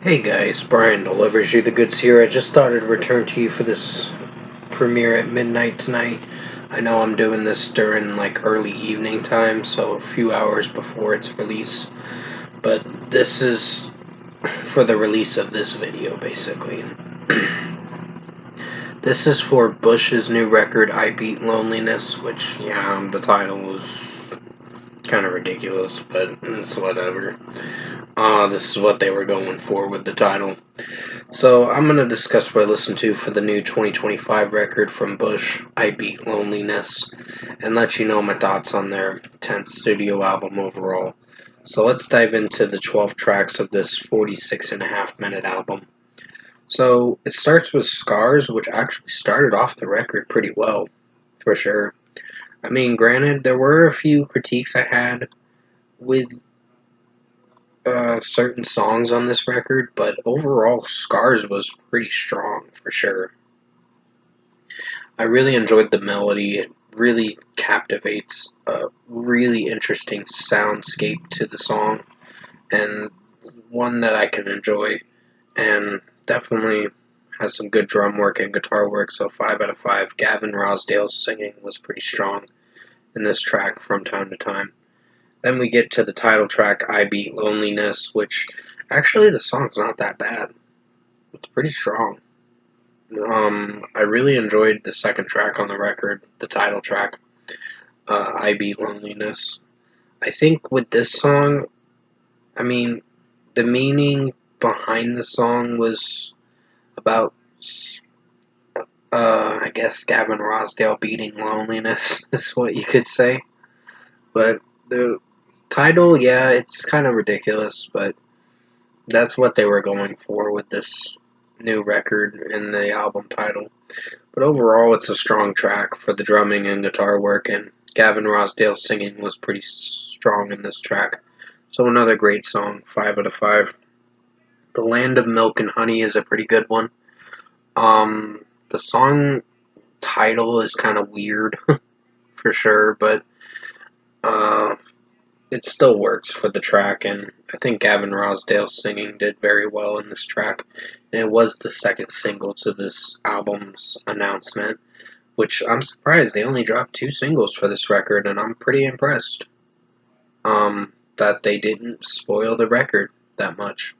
Hey guys, Brian delivers you the goods here. I just thought I'd return to you for this premiere at midnight tonight. I know I'm doing this during like early evening time, so a few hours before its release. But this is for the release of this video, basically. This is for Bush's new record, I Beat Loneliness, which, yeah, the title was kind of ridiculous, but it's whatever. This is what they were going for with the title. So I'm going to discuss what I listened to for the new 2025 record from Bush, I Beat Loneliness, and let you know my thoughts on their 10th studio album overall. So let's dive into the 12 tracks of this 46.5-minute album. So it starts with Scars, which actually started off the record pretty well, for sure. I mean, granted, there were a few critiques I had with certain songs on this record, but overall, Scars was pretty strong for sure. I really enjoyed the melody. It really captivates a really interesting soundscape to the song, and one that I can enjoy, and definitely has some good drum work and guitar work, so 5 out of 5. Gavin Rossdale's singing was pretty strong in this track from time to time. Then we get to the title track, I Beat Loneliness, which actually the song's not that bad. It's pretty strong. I really enjoyed the second track on the record, the title track, I Beat Loneliness. I think with this song, I mean, the meaning behind the song was about, I guess, Gavin Rossdale beating loneliness, is what you could say. But the title, yeah, it's kind of ridiculous, but that's what they were going for with this new record and the album title. But overall, it's a strong track for the drumming and guitar work, and Gavin Rossdale's singing was pretty strong in this track. So another great song, 5 out of 5. The Land of Milk and Honey is a pretty good one. The song title is kind of weird, for sure, but it still works for the track, and I think Gavin Rossdale's singing did very well in this track. And it was the second single to this album's announcement, which I'm surprised. They only dropped 2 singles for this record, and I'm pretty impressed that they didn't spoil the record that much.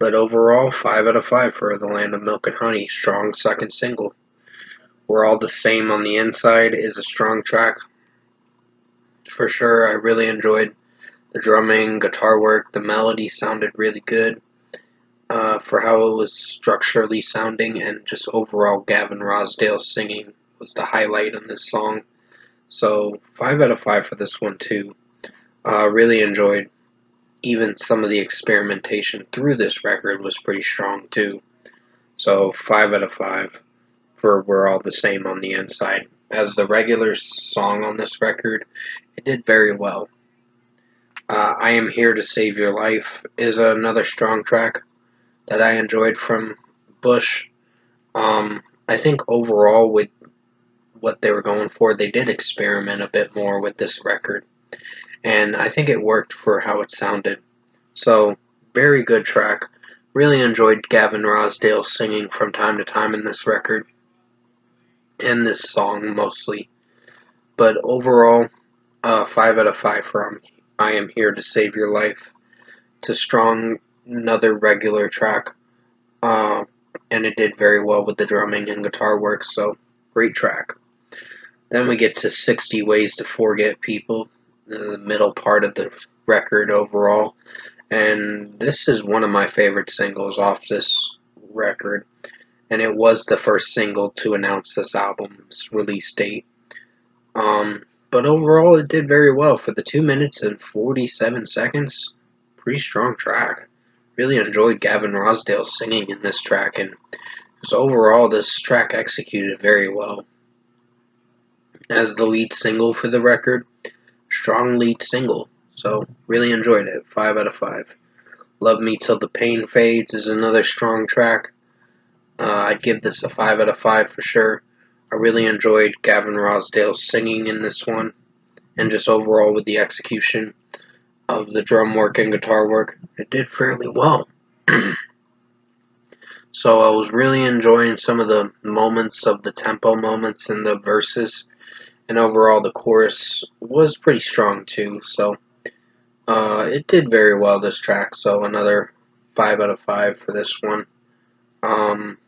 But overall, 5 out of 5 for The Land of Milk and Honey. Strong second single. We're All the Same on the Inside is a strong track. For sure, I really enjoyed the drumming, guitar work, the melody sounded really good for how it was structurally sounding, and just overall Gavin Rossdale's singing was the highlight in this song. So 5 out of 5 for this one too. Really enjoyed even some of the experimentation through this record was pretty strong too. So 5 out of 5 for We're All the Same on the Inside. As the regular song on this record, it did very well. I Am Here to Save Your Life is another strong track that I enjoyed from Bush. I think overall, with what they were going for, they did experiment a bit more with this record, and I think it worked for how it sounded. So, very good track. Really enjoyed Gavin Rossdale singing from time to time in this record, and this song mostly. But overall, 5 out of 5 from I Am Here to Save Your Life. It's a strong, another regular track, and it did very well with the drumming and guitar work, so great track. Then we get to 60 Ways to Forget People, the middle part of the record overall, and this is one of my favorite singles off this record, and it was the first single to announce this album's release date. But overall, it did very well for the 2 minutes and 47 seconds. Pretty strong track. Really enjoyed Gavin Rossdale singing in this track, and just overall, this track executed very well. As the lead single for the record, strong lead single, so really enjoyed it. 5 out of 5. Love Me Till the Pain Fades is another strong track. I'd give this a 5 out of 5 for sure. I really enjoyed Gavin Rossdale singing in this one, and just overall with the execution of the drum work and guitar work, it did fairly well. So I was really enjoying some of the moments of the tempo moments in the verses, and overall the chorus was pretty strong too. So it did very well this track. So another 5 out of 5 for this one. Um,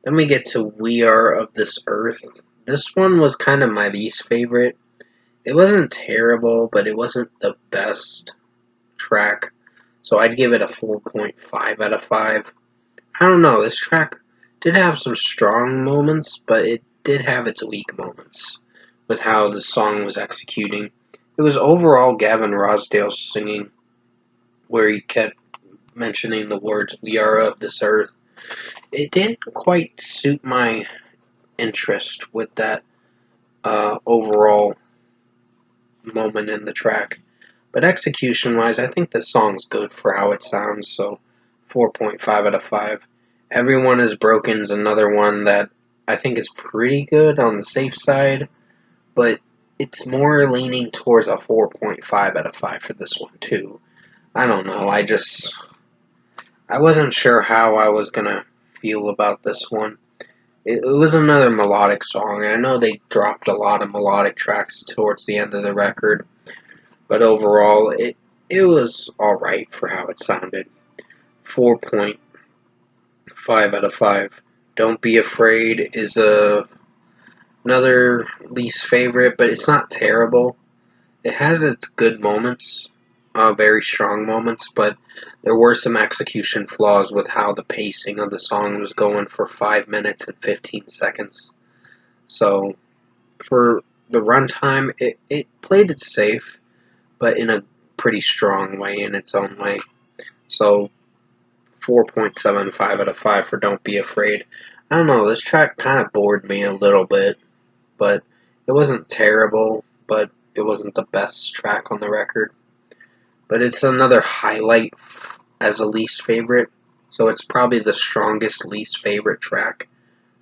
then we get to "We Are of This Earth." This one was kind of my least favorite. It wasn't terrible, but it wasn't the best track. So I'd give it a 4.5 out of 5. I don't know, this track did have some strong moments, but it did have its weak moments with how the song was executing. It was overall Gavin Rossdale singing, where he kept mentioning the words, "We are of this earth." It didn't quite suit my interest with that overall moment in the track. But execution wise, I think the song's good for how it sounds, so 4.5 out of 5. Everyone is Broken is another one that I think is pretty good on the safe side, but it's more leaning towards a 4.5 out of 5 for this one, too. I don't know, I wasn't sure how I was gonna feel about this one. It was another melodic song. I know they dropped a lot of melodic tracks towards the end of the record, but overall, it was alright for how it sounded. 4.5 out of 5. Don't Be Afraid is another least favorite, but it's not terrible. It has its good moments, very strong moments, but there were some execution flaws with how the pacing of the song was going for 5 minutes and 15 seconds. So, for the runtime, it played it safe, but in a pretty strong way in its own way. So 4.75 out of 5 for Don't Be Afraid. I don't know, this track kind of bored me a little bit, but it wasn't terrible, but it wasn't the best track on the record. But it's another highlight as a least favorite, so it's probably the strongest least favorite track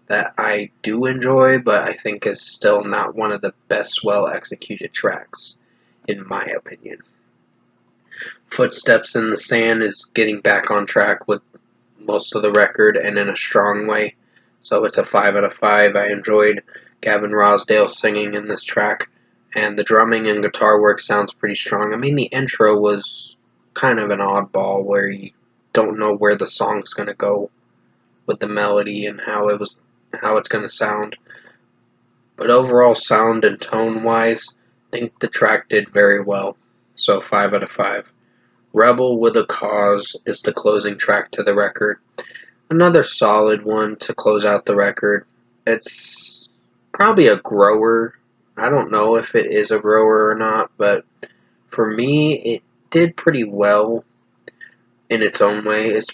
that I do enjoy, but I think is still not one of the best well executed tracks, in my opinion. Footsteps in the Sand is getting back on track with most of the record and in a strong way. So it's a 5 out of 5. I enjoyed Gavin Rossdale singing in this track, and the drumming and guitar work sounds pretty strong. I mean, the intro was kind of an oddball where you don't know where the song's going to go with the melody and how it's going to sound. But overall, sound and tone wise, I think the track did very well. So 5 out of 5. Rebel with a Cause is the closing track to the record. Another solid one to close out the record. It's probably a grower. I don't know if it is a grower or not, but for me, it did pretty well in its own way. It's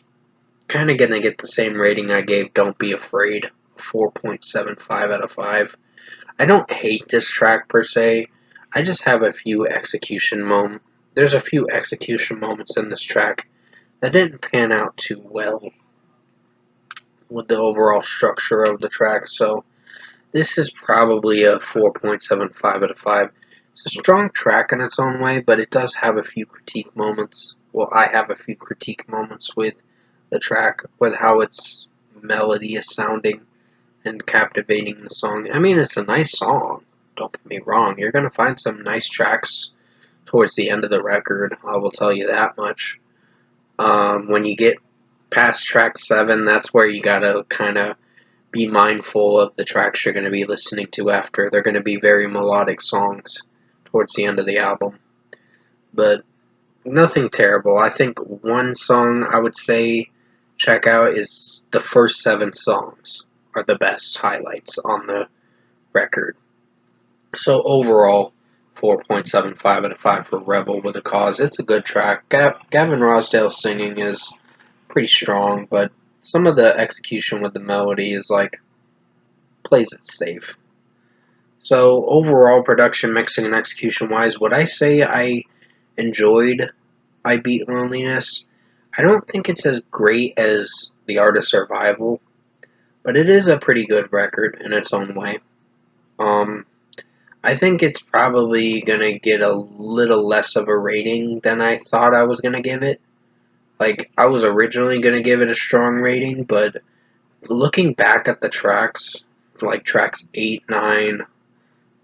kind of going to get the same rating I gave Don't Be Afraid, 4.75 out of 5. I don't hate this track per se. I just have a few execution moments. There's a few execution moments in this track that didn't pan out too well with the overall structure of the track, so this is probably a 4.75 out of 5. It's a strong track in its own way, but it does have a few critique moments. Well, I have a few critique moments with the track, with how its melody is sounding and captivating the song. I mean, it's a nice song, don't get me wrong. You're going to find some nice tracks towards the end of the record, I will tell you that much. When you get past track 7, that's where you gotta kind of be mindful of the tracks you're going to be listening to after. They're going to be very melodic songs towards the end of the album. But nothing terrible. I think one song I would say check out is the first 7 songs are the best highlights on the record. So overall, 4.75 out of 5 for Rebel with a Cause. It's a good track. Gavin Rossdale singing is pretty strong, but some of the execution with the melody is like plays it safe. So overall production, mixing, and execution wise, would I say I enjoyed I Beat Loneliness? I don't think it's as great as The Art of Survival, but it is a pretty good record in its own way. Um, I think it's probably gonna get a little less of a rating than I thought I was gonna give it, Like, I was originally going to give it a strong rating, but looking back at the tracks, like tracks 8, 9,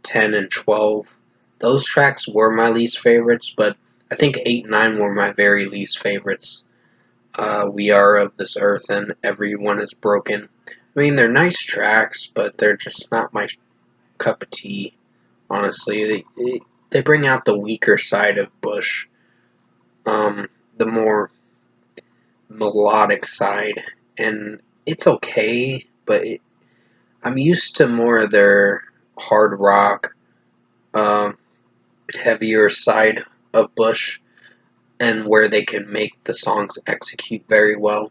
10, and 12, those tracks were my least favorites, but I think 8 and 9 were my very least favorites. We Are of This Earth and Everyone is Broken. I mean, they're nice tracks, but they're just not my cup of tea, honestly. They bring out the weaker side of Bush, the more melodic side, and it's okay, but I'm used to more of their hard rock, um, heavier side of Bush, and where they can make the songs execute very well.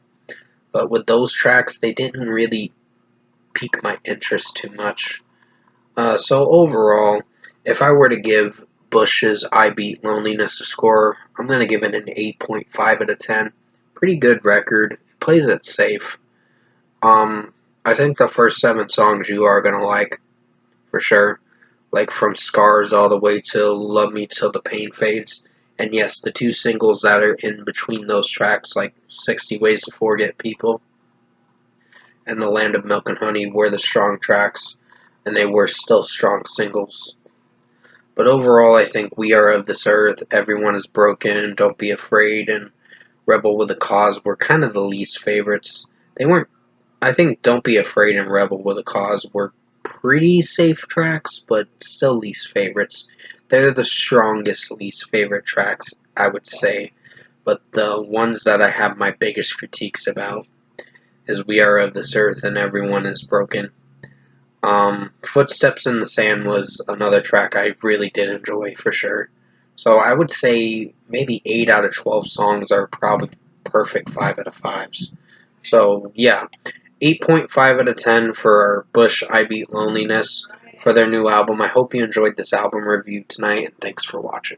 But with those tracks, they didn't really pique my interest too much. So overall, if I were to give Bush's I Beat Loneliness a score, I'm going to give it an 8.5 out of 10. Pretty good record. It plays it safe. I think the first 7 songs you are going to like, for sure. Like from Scars all the way to Love Me Till the Pain Fades. And yes, the 2 singles that are in between those tracks, like 60 Ways to Forget People and The Land of Milk and Honey, were the strong tracks, and they were still strong singles. But overall, I think We Are of This Earth, Everyone is Broken, Don't Be Afraid, and Rebel with a Cause were kind of the least favorites. They weren't. I think Don't Be Afraid and Rebel with a Cause were pretty safe tracks, but still least favorites. They're the strongest least favorite tracks, I would say. But the ones that I have my biggest critiques about is We Are of This Earth and Everyone is Broken. Footsteps in the Sand was another track I really did enjoy for sure. So I would say maybe 8 out of 12 songs are probably perfect 5 out of 5s. So yeah, 8.5 out of 10 for Bush I Beat Loneliness for their new album. I hope you enjoyed this album review tonight, and thanks for watching.